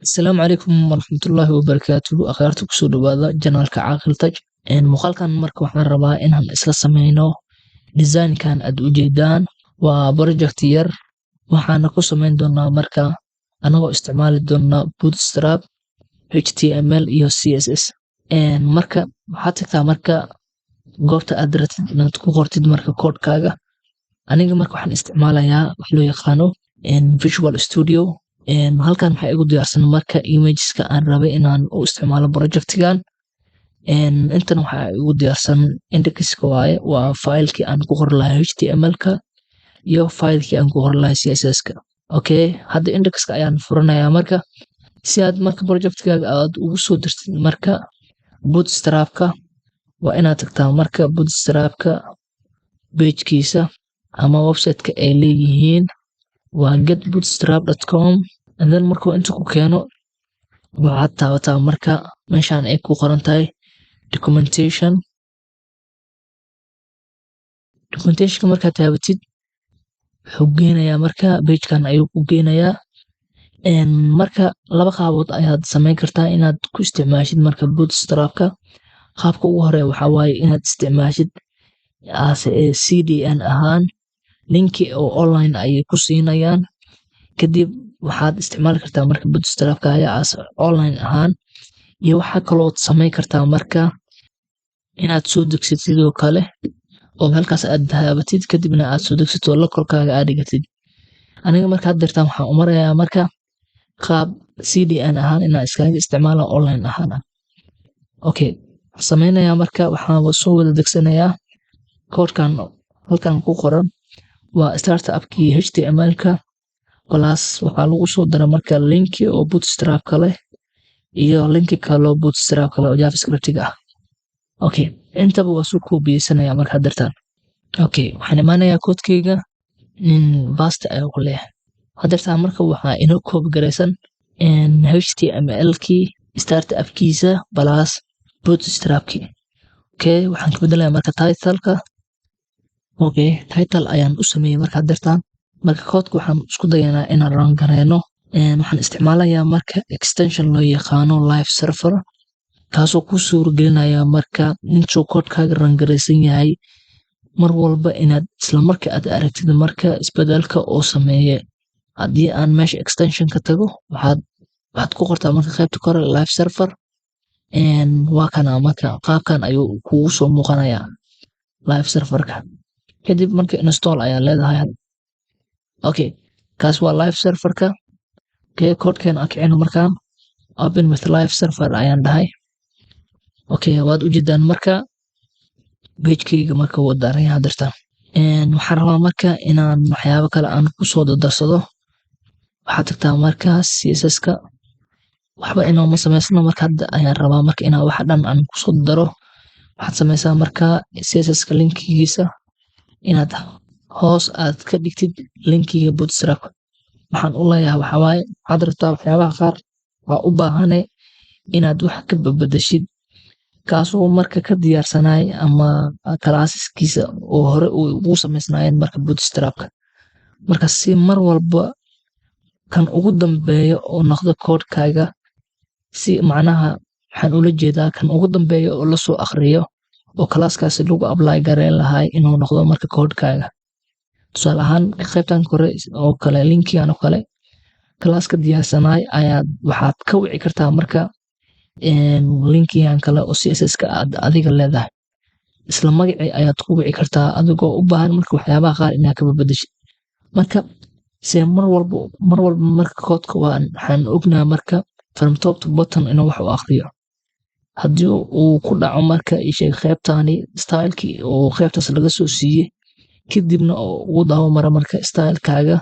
Asalaamu calaykum waraxmatullaahi wabarakaatuhu akhyaarta kusoo dhawaada janaalka caaqil taj muuqaalkan marka waxaan rabaa inaan isla sameyno design-kan aad ujeedaan waa project yar waxaana ku sameyn doonaa marka anagoo isticmaali doona bootstrap html iyo css marka waxaad tagtaa marka goobta aad rabtid inaad ku qortid marka koodhkaaga aniga marka waxaan isticmaalayaa wax loo yaqaano visual studio halkan waxaa igu diyaarsan marka imageska aan rabay inaan u isticmaalo projectigan intan waxaa igu diyaarsan indexka waaye waa faylkii aan ku qori lahaa html-ka iyo faylkii aan ku qori lahaa css-ka okay hadda indexka ayaan furanayaa marka si aad marka projectigaaga aad ugu soo dirtid marka bootstrapka waa inaad tagtaa marka bootstrapka pagekiisa ama website-ka ay leeyihiin waa getbootstrap.com and then markuu inta ku keeno waxaad taabataa marka meeshaan ay ku qoran tahay documentationka markaad taabatid wuxuu geenayaa marka pagekan ayuu ku geenayaa marka laba qaabood ayaad sameyn kartaa inaad ku isticmaashid marka bootstrapka qaabka ugu hore waxaa waaye inaad isticmaashid cdn ahaan linki oo online ayay ku siinayaan kadib waxaad isticmaali kartaa marka bootstrapka as online ahaan iyo waxaa kaloo sameyn kartaa marka inaad soo degsid sidoo kale oo halkaas aad daabatid kadibna aad soo degsid oo lokalkaaga aad dhigatid aniga marka had deertaan waxaan u marayaa marka qaab cdn ahaan inaan iskaga isticmaalo online ahaan okay sameynayaa marka waxaan soo wada degsanayaa koodhkan halkan ku qoran waa startup-kii html-ka plus waxaa lagu soo dara marka linki oo bootstrapka leh iyo linki kaloo bootstrapka leh oo javascript-ga ah okay intaba waa soo koobiyeysanaya marka hadirtaan okay waxaan imaanayaa koodkayga basta ayaa ku leeyahay hadirtaan marka waxaa inoo koobi garaysan html-kii startup-kiisa plus bootstrapkii okay waxaan ka bedelayaa marka title-ka okay title ayaan u sameeyay marka hadirtaan marka koodka waxaan isku dayanaa inaan run gareyno waxaan isticmaalayaa marka extension loo yaqaano live server kaasoo kuu suuragelinaya marka intuu koodkaaga run gareysan yahay mar walba inaad isla marka aad aragtid marka isbedelka oo sameeye haddii aan meesha extension ka tago waxaad ku qortaa marka qaybta kore live server waa kana marka qaabkan ayuu kugu soo muuqanayaa live serverka kadib marka install ayaa leedahay okay kaas waa live serverka okay koodkeen aan kicino markaan open with live server ayaan dhahay okay waad ujeedaan marka pagekayga marka wuu daaran yahay hadirtaan waxaan rabaa marka inaan waxyaabo kale aan kusoo dardarsado waxaad tagtaa marka css-ka waxba inooma sameysano marka hadda ayaan rabaa marka inaan wax dhan aan kusoo daro waxaad sameysaa marka css-ka linkigiisa inaad hoos aad ka dhigtid linkiga bootstrapka waxaan u leeyahay waxaa waaye waxaad rabtaa waxyaabaha qaar waa u baahane inaad wax ka badashid kaasoo marka ka diyaarsanay ama classeskiisa oo hore ugu sameysnaayeen marka bootstrapka marka si mar walba kan ugu dambeeyo oo noqdo koodhkaaga si macnaha waxaan ula jeedaa kan ugu dambeeyo oo lasoo akhriyo oo classkaasi lagu apply gareyn lahay inuu noqdo marka koodhkaaga tusaale ahaan qaybtan kore oo kale linkigan oo kale classka diyaarsanaay ayaad waxaad ka wici kartaa marka linkigan kale oo css-ka aad adiga leedahay isla magacii ayaad ku wici kartaa adigoo u baahan marka waxyaabaha qaar inaad ka badashid marka se mar walba marka koodka waxaan ognahay marka from top to bottom inuu wax u akhriyo haddii uu ku dhaco marka isheeg qaybtani stylekii oo qaybtaas laga soo siiyey kadibna oo ugu daawo mara marka stylekaaga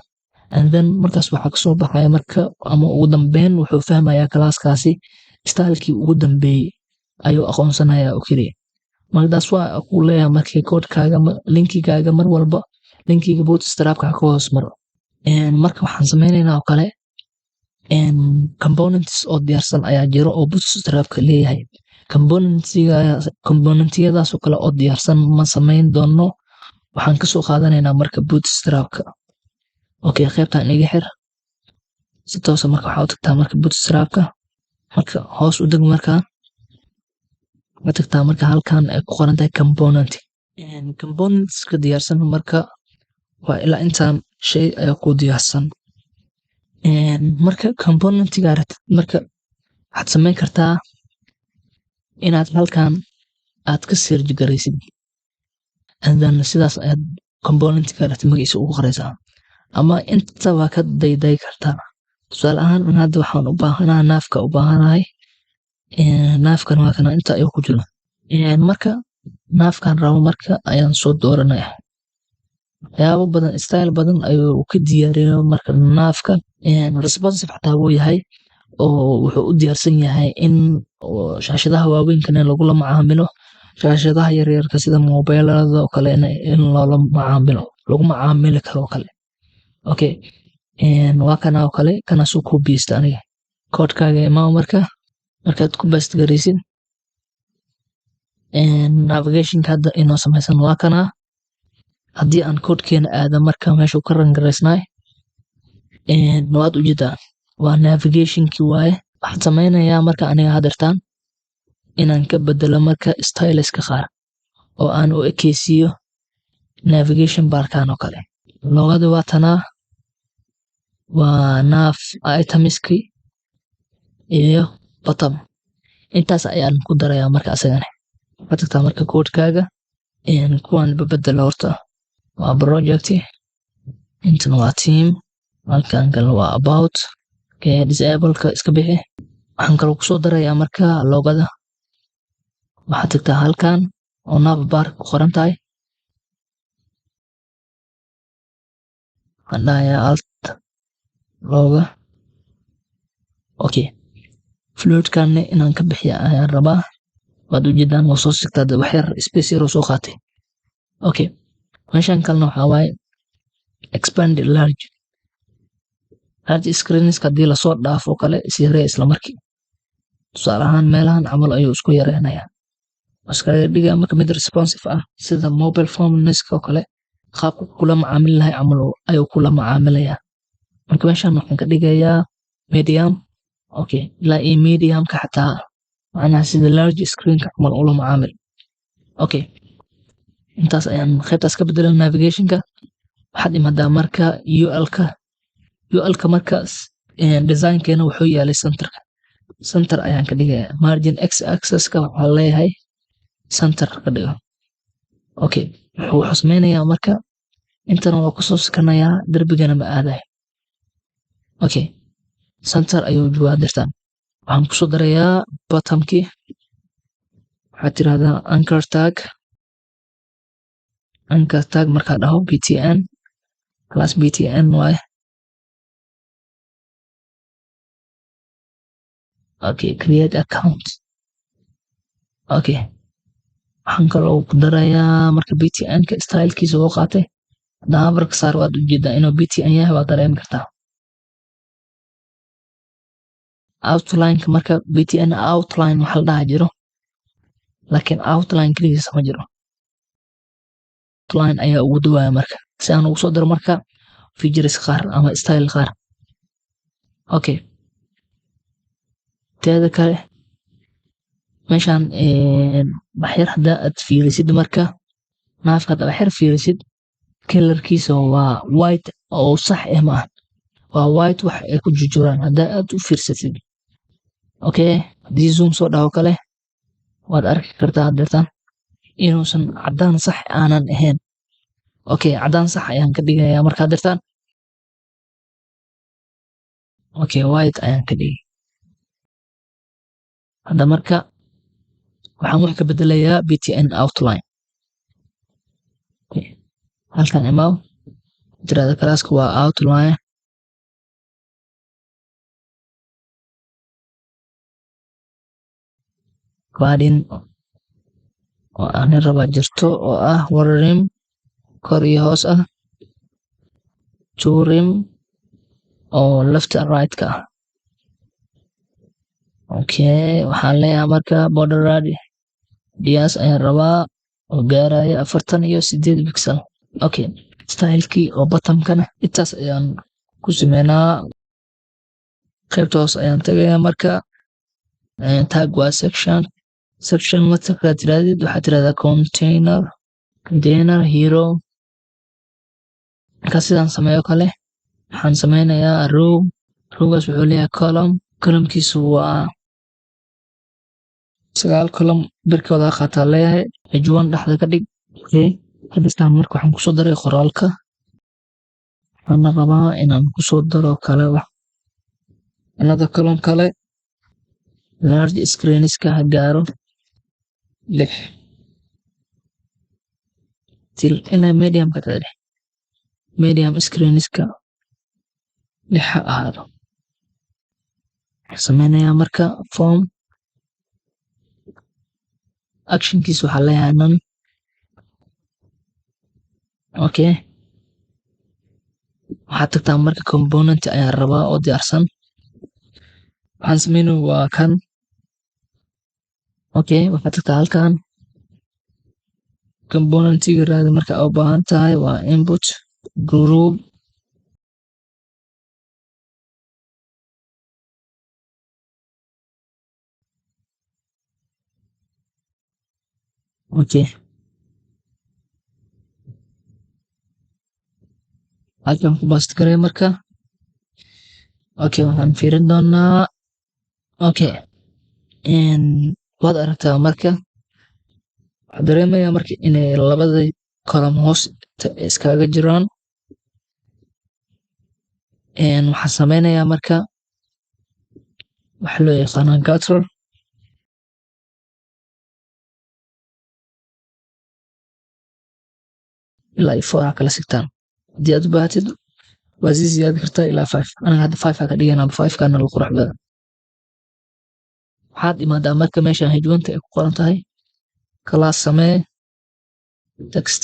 and then markaas waxaa kasoo baxaya marka ama ugu dambeyn wuxuu fahmayaa classkaasi stylekii ugu dambeeyey ayuu aqoonsanayaa oo keliya markaas waa ku leeyahay markii koodhkaaga linkigaaga mar walba linkiga bootstrapka ka hoos maro marka waxaan sameynaynaa oo kale components oo diyaarsan ayaa jiro oo bootstrapka leeyahay componentiyadaas oo kale oo diyaarsan ma sameyn doono waxaan kasoo qaadanaynaa marka bootstrapka okay qaybtan iga xir si toos ah marka waxaa u tagtaa marka bootstrapka marka hoos u deg marka waxaad tagtaa marka halkan ay ku qoran tahay componentska diyaarsan marka waa ilaa intaan shay ayaa ku diyaarsan marka componentiga rabtid marka waxaad samayn kartaa inaad halkan aad ka search garaysid and then sidaas ayaad componentiga rabtid magaciisa ugu qoraysaa ama inta waa ka dayday kartaa tusaale ahaan hadda waxaan u baahanahay naafka u baahanahay naafkan waa kana inta ayuu ku jiro marka naafkan rabo marka ayaan soo dooranaya waxyaabo badan style badan ayuu ka diyaariyay marka naafka responsive xataa wuu yahay oo wuxuu u diyaarsan yahay in shaashadaha waaweynkan lagula macaamilo shaashadaha yaryarka sida mobilada oo kale in loola macaamilo lagu macaamili karo oo kale okay waa kana oo kale kana soo koobiyeysta aniga koodkaaga imaa markaad ku paste garaysid navigationka hadda inoo samaysan waa kana haddii aan koodkeena aada marka meesha ka rangaraysnaay waad ujeedaa waa navigationkii waaye waxaad samaynayaa marka aniga hadeertaan inaan ka bedelo marka styleska qaar oo aan u ekeysiiyo navigation barkan oo kale logada waa tanaa waa nav itemiski iyo bottom intaas ayaan ku darayaa marka asagana waxaad tagtaa marka koodkaaga kuwan bedelo horta waa project intan waa team halkan kale waa about disableka iska bixi waxaan kaloo kusoo darayaa marka logada waxaad tagtaa halkan oo nav bar ku qoran tahay waxaan dhahayaa alt loga okay floatkan inaan ka bixiya ayaan rabaa waad ujeedaan waa soo sigtaa waxyar space yar oo soo qaatay okay meeshan kalena waxaa waaye expand large screens hadii lasoo dhaafo kale isiree isla markii tusaale ahaan meelahan camal ayuu isku yareynayaa iskaga dhigaa marka mid responsive ah sida mobile phone-niska oo kale qaabka kula macaamili lahay camal ayuu kula macaamilayaa marka meeshan waxaan ka dhigayaa medium okay ilaa iyo mediumka xataa macnaha sida large screenka camal ula macaamil okay intaas ayaan qaybtaas ka bedelay navigationka waxaad imaadaa marka UL-ka markaas designkeena wuxuu yaalay center ayaan ka dhigayaa margin x axis-ka waxaa leeyahay center ka dhigo okay wuxuu samaynayaa marka intana waa kusoo sikanayaa darbigana ma aadayo okay center ayuu joogaa dirtaan waxaan kusoo darayaa bottomkii waxaad tirahdaa anchor tag markaa dhaho btn class btn waaye okay create account okay waxaan kaloo ku darayaa marka btn-ka stylekiisa oo qaatay haddana abarka saar waad ujeedaa inuu btn yahay waad dareemi kartaa outline-ka marka btn outline waxa la dhaha jiro laakiin outline keligiisa ma jiro outline ayaa ugu dawaaya marka si aan ugu soo daro marka features qaar ama style qaar okay teeda kale meeshaan waxyar haddaa aad fiirisid marka naafka hadda waxyar fiirisid kalarkiisa waa white oo sax ah maaha waa white wax ay ku jujuraan haddaa aad u fiirsatid okay haddii zoom soo dhaho kale waad arki kartaa hadeertaan inuusan caddaan sax aanan ahayn okay caddaan sax ayaan ka dhigayaa marka hadeertaan okay white ayaan ka dhigay hadda marka waxaan wax ka bedelayaa btn outline halkan imaaw tirada kalaaska waa outline quadin oo aan raba jirto oo ah warrim kor iyo hoos ah turim oo left and right ka ah okay waxaan leeyahay marka border radius ayaan rabaa oo gaaraya 48 pixel okay stylekii oo bottomkana intaas ayaan ku sameynaa qaybta hoos ayaan tagayaa marka tag waa section markaad tirahdid waxaad tirahdaa container hero. marka sidaan sameeyo kale waxaan sameynayaa rowgaas wuxuu leeyahay columnkiisu waa 9 column birkooda qaataa leeyahay h1 dhexda ka dhig. hadistaan marka waxaan kusoo daray qoraalka, waxaana rabaa inaan kusoo daro kale another column kale. large screenska ha gaaro 6 til ilaa medium screenska 6 ha ahaado. sameynayaa marka form actionkiis waxaa leeyahay none. waxaad tagtaa marka component ayaan rabaa oo diyaarsan. waxaan sameynaya waa kan. waxaad tagtaa halkan componentiga raadi marka u baahan tahay waa input group. halkan ku bast garay marka. waxaan fiirin doonaa. waad aragtaa marka waxaa dareemayaa marka inay labada column hoos iskaga jiraan. waxaan sameynayaa marka waxa loo yaqaana gutter. ilaa 4 kala sigtaan. haddii aad u baahatid waa sii siyaadi kartaa ilaa 5. aniga hadda 5 ka dhigana 5 kana la qurux badan. waxaad imaadaa marka meeshaan hijwanta ay ku qoran tahay class samee text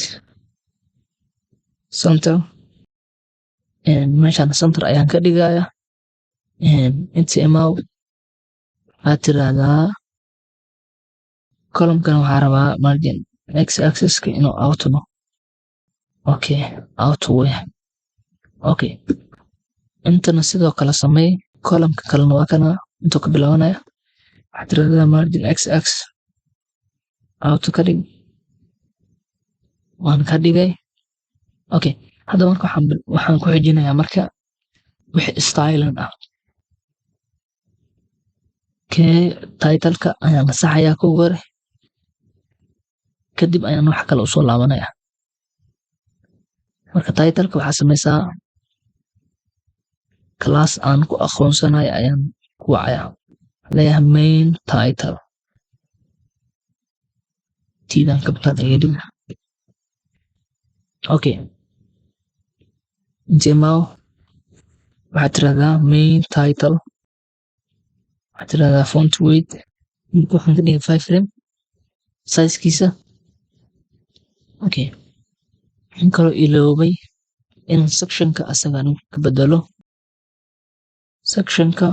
center. meeshaan center ayaan ka dhigayaa. html waxaad tirahdaa columnkan waxaa rabaa margin x axis-ka inuu auto way. intana sidoo kale samey. columnka kalena waa kana intuu ka bilaabanaya. waxaad tirahdaa margin x auto ka dhig. waan ka dhigay. hadda marka waxaan ku xijinayaa marka wixii styling ah. titleka ayaan masaxayaa kuwa hore, kadib ayaan wax kale usoo laabanayaa. marka titleka waxaa sameysaa class aan ku aqoonsanayo ayaan ku wacayaa. leeyahay main title tiidan ka badan ayay dhig. html waxaad tirahdaa main title. waxaad tirahdaa font weight. waxaan ka dhigay 5 frame sizekiisa. waxaan kaloo iloobay inaan sectionka asagan ka bedelo. sectionka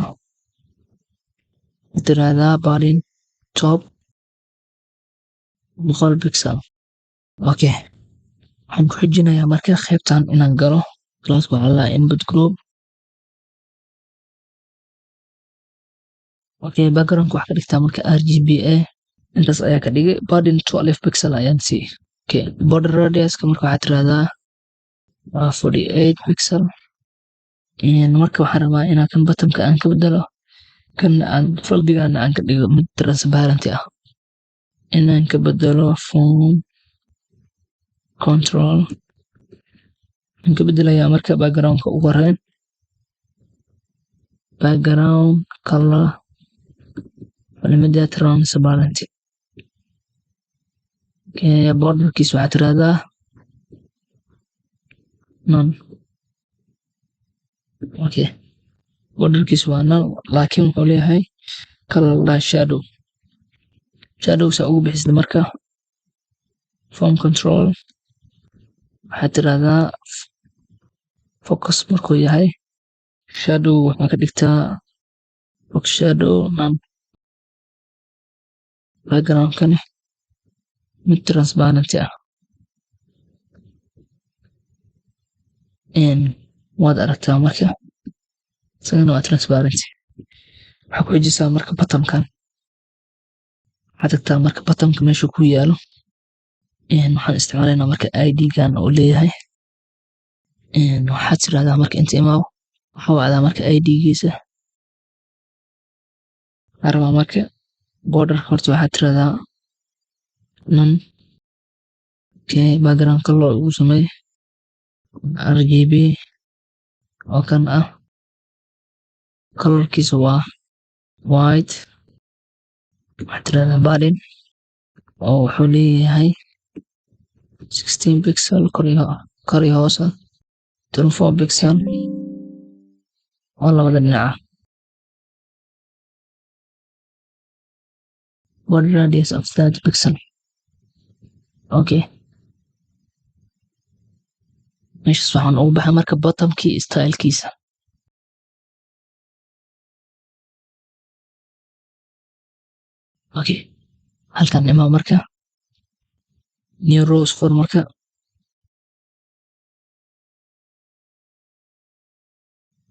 waxaad tirahdaa padding top 100 pixel. waxaan ku xijinayaa marka qaybtan inaan galo class waxaa la input group. background waxaa ka dhigtaa marka RGBA intaas ayaa ka dhigay. padding 12 pixel ayaan sii. border radiuska marka waxaad tirahdaa 48 pixel. marka waxaan rabaa inaan kan bottomka aan ka bedelo, kan aan foldigana aan ka dhigo mid transparent ah. inaan ka bedelo form control. waxaan ka bedelayaa marka backgroundka ugu horeyn background color limited transparent. borderkiis waxaad tirahdaa none. borderkiis waa none laakiin wuxuu leeyahay color shadowsa ugu bixisda marka form control. waxaad tirahdaa focus markuu yahay shadow waxaa ka dhigtaa box shadow none. backgroundkani mid transparent ah. waad aragtaa marka isagana waa transparent. waxaa ku xejisaa marka bottomkan waxaad tagtaa marka bottomka meesha ku yaalo waxaan isticmaalaynaa marka ID-gan oo leeyahay waxaad tirahdaa marka inta imaaw waxaa wacdaa marka ID-giisa waxaa rabaa marka borderka horta waxaad tirahdaa none background color ugu sameey RGB oo kan ah colorkiisa waa white waxaad tirahdaa padding oo wuxuu leeyahay 16 pixel kor iyo hoos 24 pixel oo labada dhinaca border radius of 30 pixel okay meeshas waxaan ugu baxay marka bottomkii stylekiisa okay halkan imaa marka new rows for marka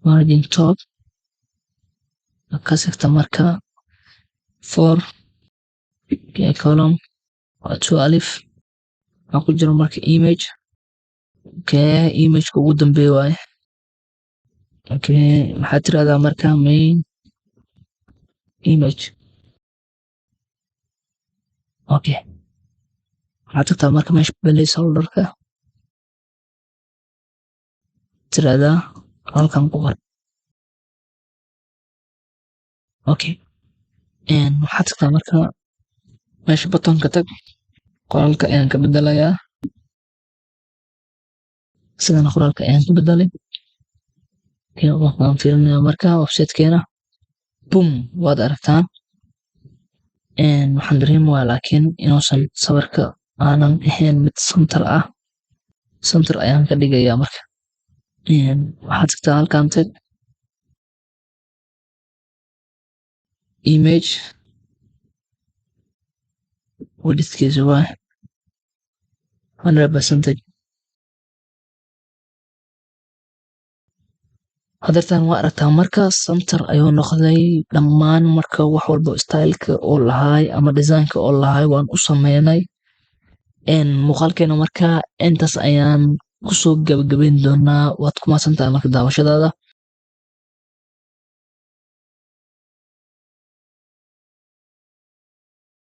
margin top ka sigta marka 4 column 2 alif waxaa ku jira marka image imageka ugu dambeeya waaye waxaad tirahdaa marka main image waxaad tagtaa marka meesha placeholderka tirahdaa halkan ku qor waxaad tagtaa marka meesha bottomka tag qoraalka ayaan ka bedelayaa sidana qoraalka ayaan ka bedelay waxaan fiirinayaa marka websitekeena boom waad aragtaan waxaan dareemayaa laakiin inuusan sawirka aanan ahayn mid center ayaan ka dhigayaa marka waxaad tagtaa halkan tag image widthkiisa waa 100% hadeertaan waa aragtaa marka center ayuu noqday dhammaan marka wax walba styleka oo lahaay ama designka oo lahaay waan u sameynay muuqaalkeena marka intaas ayaan kusoo gabagabeyn doonaa waad ku mahadsantahay marka daawashadaada